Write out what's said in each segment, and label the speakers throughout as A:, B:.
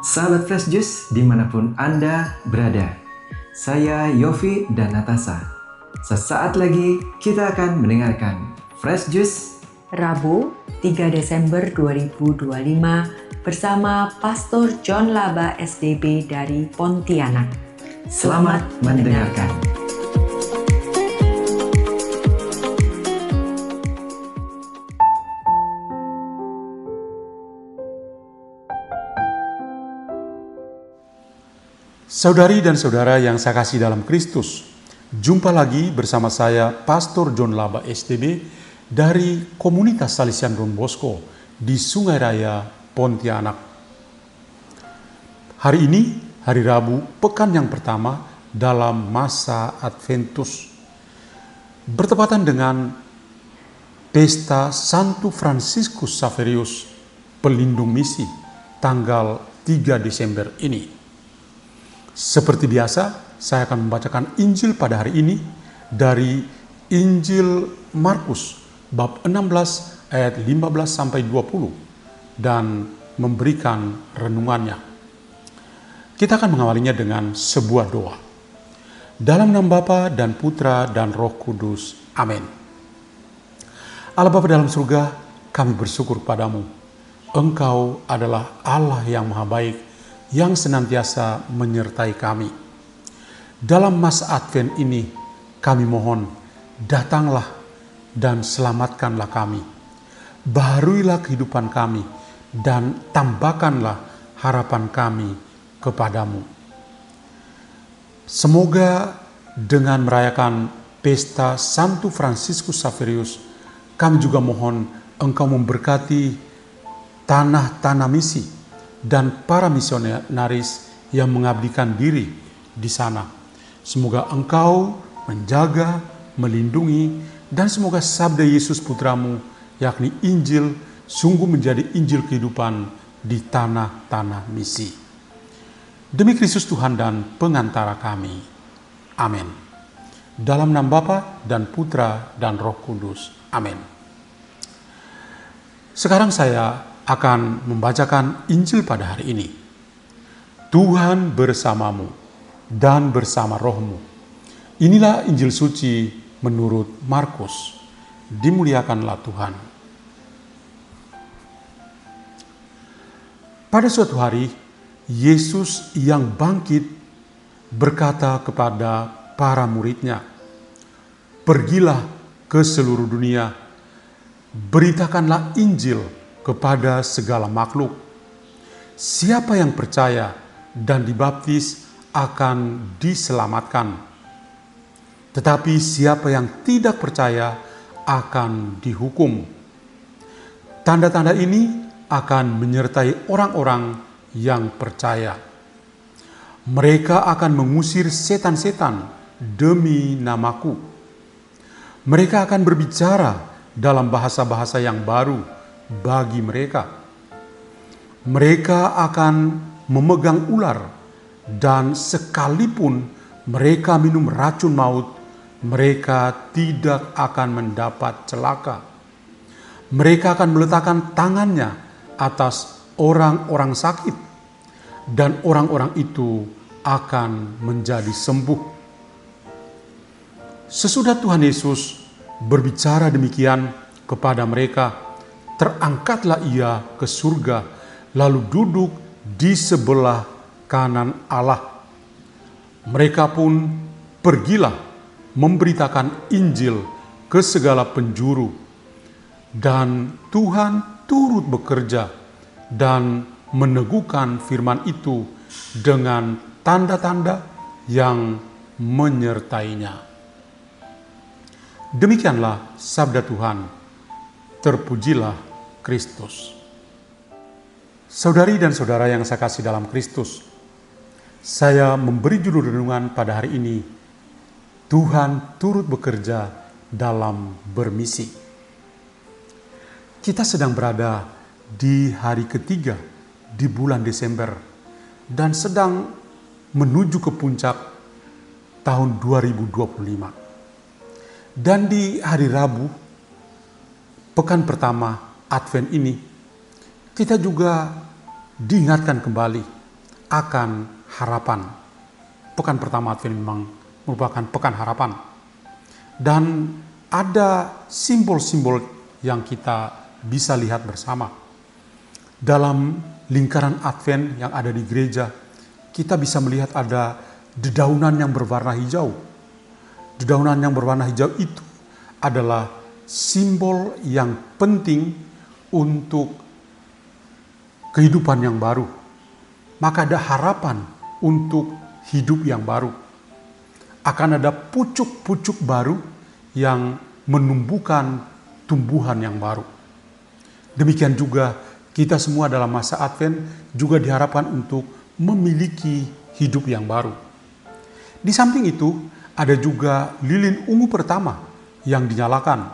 A: Sahabat Fresh Juice dimanapun Anda berada. Saya Yofi dan Natasha. Sesaat lagi kita akan mendengarkan Fresh Juice
B: Rabu 3 Desember 2025 bersama Pastor John Laba SDB dari Pontianak.
A: Selamat mendengarkan.
C: Saudari dan saudara yang saya kasih dalam Kristus, jumpa lagi bersama saya Pastor John Laba SDB dari Komunitas Salesian Don Bosco di Sungai Raya, Pontianak. Hari ini, hari Rabu, pekan yang pertama dalam masa Adventus, bertepatan dengan Pesta Santo Fransiskus Xaverius, pelindung misi, tanggal 3 Desember ini. Seperti biasa, saya akan membacakan Injil pada hari ini dari Injil Markus bab 16 ayat 15 sampai 20 dan memberikan renungannya. Kita akan mengawalinya dengan sebuah doa. Dalam nama Bapa dan Putra dan Roh Kudus. Amin. Allah Bapa dalam surga, kami bersyukur padamu. Engkau adalah Allah yang maha baik, yang senantiasa menyertai kami. Dalam masa Advent ini, kami mohon, datanglah dan selamatkanlah kami. Baharuilah kehidupan kami dan tambahkanlah harapan kami kepadamu. Semoga dengan merayakan Pesta Santo Fransiskus Xaverius, kami juga mohon Engkau memberkati tanah-tanah misi dan para misionaris yang mengabdikan diri di sana. Semoga Engkau menjaga, melindungi, dan semoga sabda Yesus Putramu, yakni Injil, sungguh menjadi Injil kehidupan di tanah-tanah misi. Demi Kristus Tuhan dan pengantara kami. Amin. Dalam nama Bapa dan Putra dan Roh Kudus. Amin. Sekarang saya akan membacakan Injil pada hari ini. Tuhan bersamamu dan bersama rohmu. Inilah Injil suci menurut Markus. Dimuliakanlah Tuhan. Pada suatu hari, Yesus yang bangkit berkata kepada para muridnya, "Pergilah ke seluruh dunia, beritakanlah Injil kepada segala makhluk. Siapa yang percaya dan dibaptis akan diselamatkan. Tetapi siapa yang tidak percaya akan dihukum. Tanda-tanda ini akan menyertai orang-orang yang percaya. Mereka akan mengusir setan-setan demi namaku. Mereka akan berbicara dalam bahasa-bahasa yang baru bagi mereka. Mereka akan memegang ular, dan sekalipun mereka minum racun maut, mereka tidak akan mendapat celaka. Mereka akan meletakkan tangannya atas orang-orang sakit, dan orang-orang itu akan menjadi sembuh." Sesudah Tuhan Yesus berbicara demikian kepada mereka, terangkatlah ia ke surga, lalu duduk di sebelah kanan Allah. Mereka pun pergilah memberitakan Injil ke segala penjuru, dan Tuhan turut bekerja dan meneguhkan firman itu dengan tanda-tanda yang menyertainya. Demikianlah sabda Tuhan. Terpujilah Kristus. Saudari dan saudara yang saya kasih dalam Kristus, saya memberi judul renungan pada hari ini, Tuhan turut bekerja dalam bermisi. Kita sedang berada di hari ketiga di bulan Desember dan sedang menuju ke puncak tahun 2025. Dan di hari Rabu, pekan pertama Advent ini, kita juga diingatkan kembali akan harapan. Pekan pertama Advent memang merupakan pekan harapan. Dan ada simbol-simbol yang kita bisa lihat bersama. Dalam lingkaran Advent yang ada di gereja, kita bisa melihat ada dedaunan yang berwarna hijau. Dedaunan yang berwarna hijau itu adalah simbol yang penting untuk kehidupan yang baru. Maka ada harapan untuk hidup yang baru. Akan ada pucuk-pucuk baru yang menumbuhkan tumbuhan yang baru. Demikian juga kita semua dalam masa Advent juga diharapkan untuk memiliki hidup yang baru. Di samping itu ada juga lilin ungu pertama yang dinyalakan.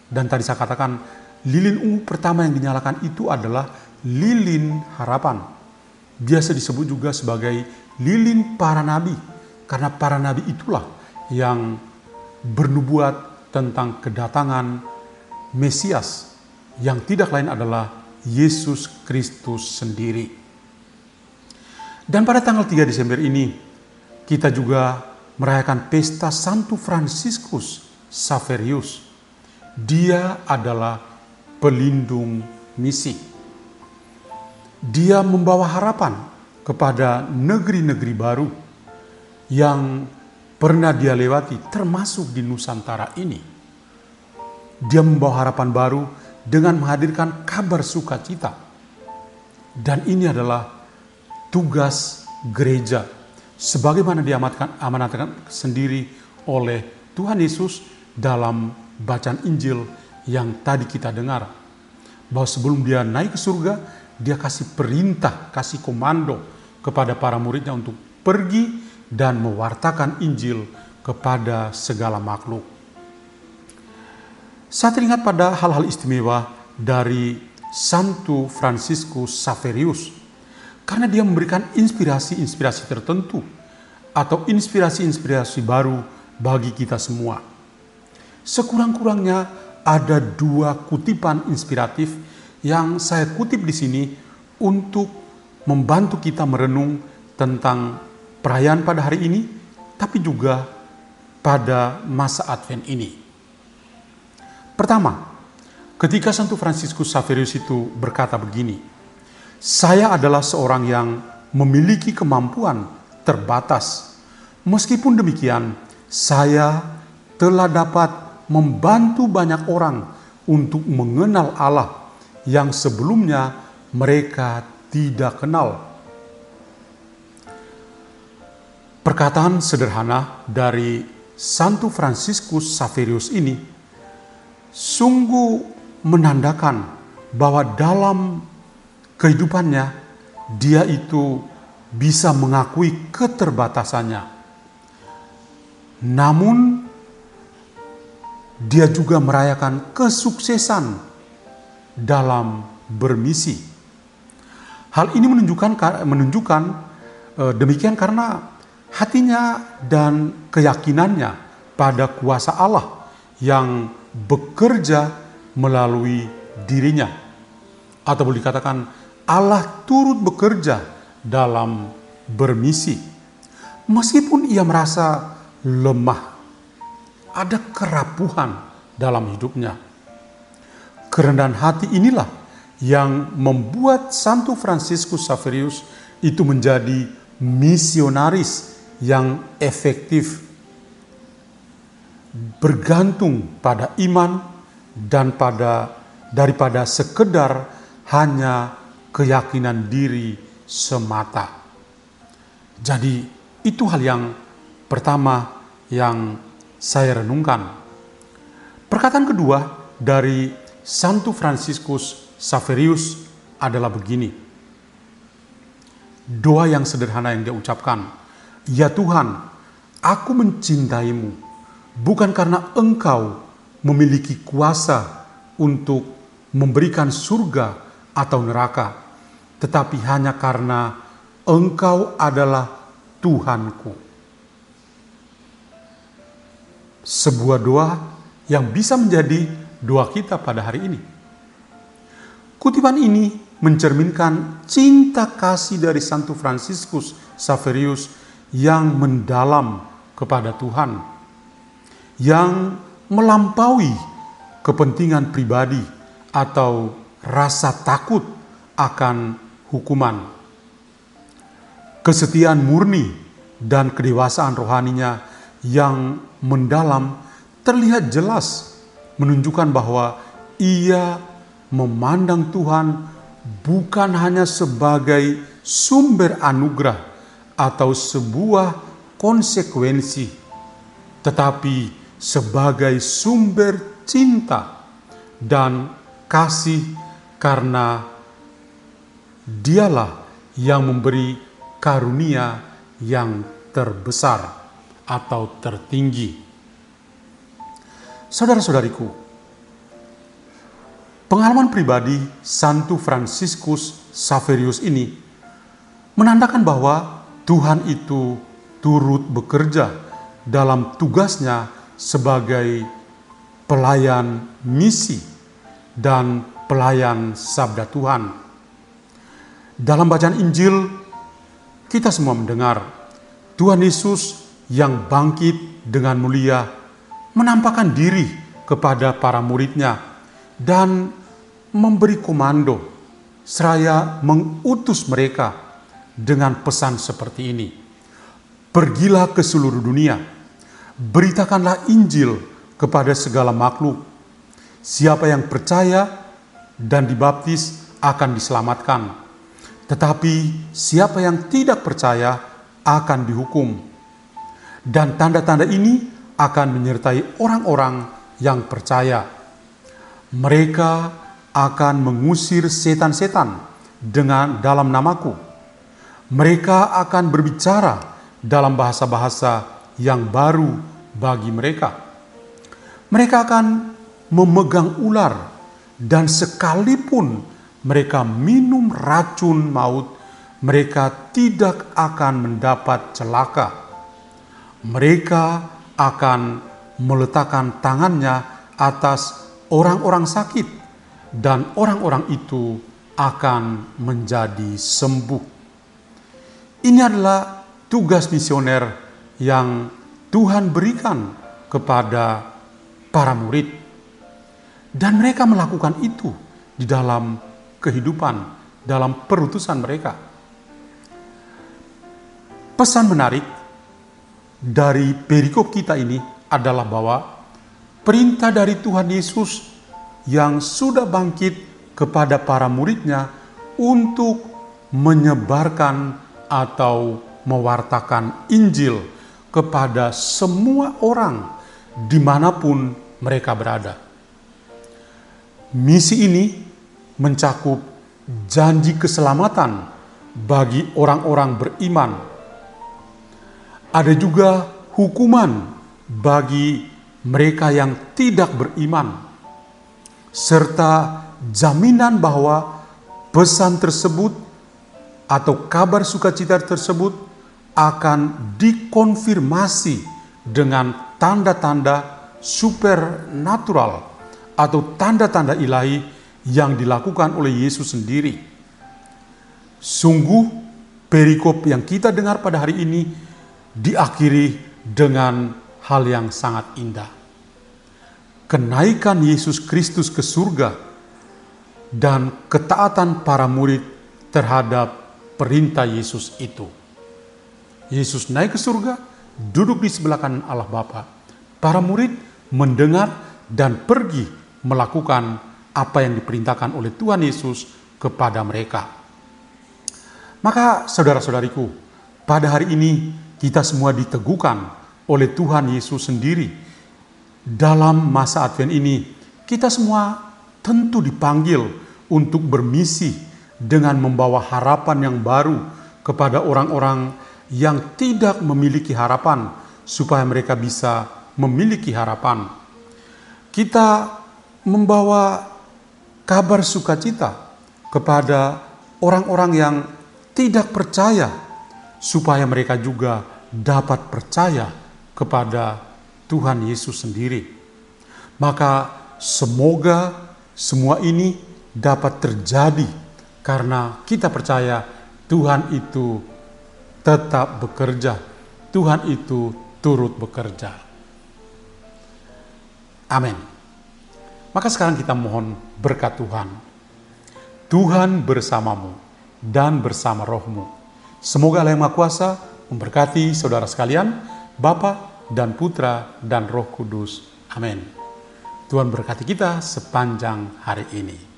C: Dan tadi saya katakan lilin ungu pertama yang dinyalakan itu adalah lilin harapan. Biasa disebut juga sebagai lilin para nabi, karena para nabi itulah yang bernubuat tentang kedatangan Mesias yang tidak lain adalah Yesus Kristus sendiri. Dan pada tanggal 3 Desember ini kita juga merayakan pesta Santo Fransiskus Xaverius. Dia adalah pelindung misi. Dia membawa harapan kepada negeri-negeri baru yang pernah dia lewati, termasuk di Nusantara ini. Dia membawa harapan baru dengan menghadirkan kabar sukacita. Dan ini adalah tugas gereja, sebagaimana diamanatkan sendiri oleh Tuhan Yesus dalam bacaan Injil yang tadi kita dengar. Bahwa sebelum dia naik ke surga, dia kasih perintah, kasih komando kepada para muridnya untuk pergi dan mewartakan Injil kepada segala makhluk. Saya teringat pada hal-hal istimewa dari Santo Fransiskus Xaverius, karena dia memberikan inspirasi-inspirasi tertentu atau inspirasi-inspirasi baru bagi kita semua. Sekurang-kurangnya ada 2 kutipan inspiratif yang saya kutip di sini untuk membantu kita merenung tentang perayaan pada hari ini, tapi juga pada masa Advent ini. Pertama, ketika Santo Fransiskus Xaverius itu berkata begini, "Saya adalah seorang yang memiliki kemampuan terbatas. Meskipun demikian, saya telah dapat membantu banyak orang untuk mengenal Allah yang sebelumnya mereka tidak kenal." Perkataan sederhana dari Santo Fransiskus Xaverius ini sungguh menandakan bahwa dalam kehidupannya dia itu bisa mengakui keterbatasannya. Namun dia juga merayakan kesuksesan dalam bermisi. Hal ini menunjukkan demikian karena hatinya dan keyakinannya pada kuasa Allah yang bekerja melalui dirinya. Atau boleh dikatakan Allah turut bekerja dalam bermisi. Meskipun ia merasa lemah, ada kerapuhan dalam hidupnya. Kerendahan hati inilah yang membuat Santo Fransiskus Xaverius itu menjadi misionaris yang efektif, bergantung pada iman dan daripada sekedar hanya keyakinan diri semata. Jadi itu hal yang pertama yang saya renungkan. Perkataan kedua dari Santo Fransiskus Xaverius adalah begini. Doa yang sederhana yang dia ucapkan, "Ya Tuhan, aku mencintaimu bukan karena Engkau memiliki kuasa untuk memberikan surga atau neraka, tetapi hanya karena Engkau adalah Tuhanku." Sebuah doa yang bisa menjadi doa kita pada hari ini. Kutipan ini mencerminkan cinta kasih dari Santo Fransiskus Xaverius yang mendalam kepada Tuhan, yang melampaui kepentingan pribadi atau rasa takut akan hukuman. Kesetiaan murni dan kedewasaan rohaninya yang mendalam terlihat jelas menunjukkan bahwa ia memandang Tuhan bukan hanya sebagai sumber anugerah atau sebuah konsekuensi, tetapi sebagai sumber cinta dan kasih, karena Dialah yang memberi karunia yang terbesar atau tertinggi. Saudara-saudariku, pengalaman pribadi Santo Fransiskus Xaverius ini menandakan bahwa Tuhan itu turut bekerja dalam tugasnya sebagai pelayan misi dan pelayan sabda Tuhan. Dalam bacaan Injil, kita semua mendengar Tuhan Yesus yang bangkit dengan mulia menampakkan diri kepada para muridnya dan memberi komando seraya mengutus mereka dengan pesan seperti ini: pergilah ke seluruh dunia, beritakanlah Injil kepada segala makhluk. Siapa yang percaya dan dibaptis akan diselamatkan, tetapi siapa yang tidak percaya akan dihukum. Dan tanda-tanda ini akan menyertai orang-orang yang percaya. Mereka akan mengusir setan-setan dalam namaku. Mereka akan berbicara dalam bahasa-bahasa yang baru bagi mereka. Mereka akan memegang ular, dan sekalipun mereka minum racun maut, mereka tidak akan mendapat celaka. Mereka akan meletakkan tangannya atas orang-orang sakit, dan orang-orang itu akan menjadi sembuh. Ini adalah tugas misioner yang Tuhan berikan kepada para murid, dan mereka melakukan itu di dalam kehidupan, dalam perutusan mereka. Pesan menarik dari perikop kita ini adalah bahwa perintah dari Tuhan Yesus yang sudah bangkit kepada para muridnya untuk menyebarkan atau mewartakan Injil kepada semua orang dimanapun mereka berada. Misi ini mencakup janji keselamatan bagi orang-orang beriman. Ada juga hukuman bagi mereka yang tidak beriman, serta jaminan bahwa pesan tersebut atau kabar sukacita tersebut akan dikonfirmasi dengan tanda-tanda supernatural atau tanda-tanda ilahi yang dilakukan oleh Yesus sendiri. Sungguh perikop yang kita dengar pada hari ini diakhiri dengan hal yang sangat indah. Kenaikan Yesus Kristus ke surga dan ketaatan para murid terhadap perintah Yesus itu. Yesus naik ke surga, duduk di sebelah kanan Allah Bapa. Para murid mendengar dan pergi melakukan apa yang diperintahkan oleh Tuhan Yesus kepada mereka. Maka saudara-saudariku, pada hari ini kita semua diteguhkan oleh Tuhan Yesus sendiri. Dalam masa Advent ini, kita semua tentu dipanggil untuk bermisi dengan membawa harapan yang baru kepada orang-orang yang tidak memiliki harapan, supaya mereka bisa memiliki harapan. Kita membawa kabar sukacita kepada orang-orang yang tidak percaya, supaya mereka juga dapat percaya kepada Tuhan Yesus sendiri. Maka semoga semua ini dapat terjadi karena kita percaya Tuhan itu tetap bekerja, Tuhan itu turut bekerja. Amin. Maka sekarang kita mohon berkat Tuhan. Tuhan bersamamu dan bersama rohmu. Semoga Allah yang Maha Kuasa memberkati saudara sekalian, Bapa dan Putra dan Roh Kudus. Amin. Tuhan berkati kita sepanjang hari ini.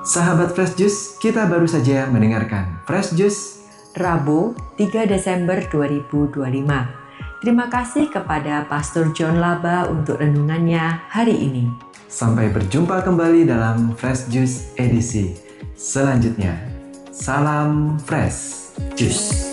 A: Sahabat Fresh Juice, kita baru saja mendengarkan Fresh Juice
B: Rabu 3 Desember 2025. Terima kasih kepada Pastor John Laba untuk renungannya hari ini.
A: Sampai berjumpa kembali dalam Fresh Juice edisi selanjutnya. Salam Fresh Juice.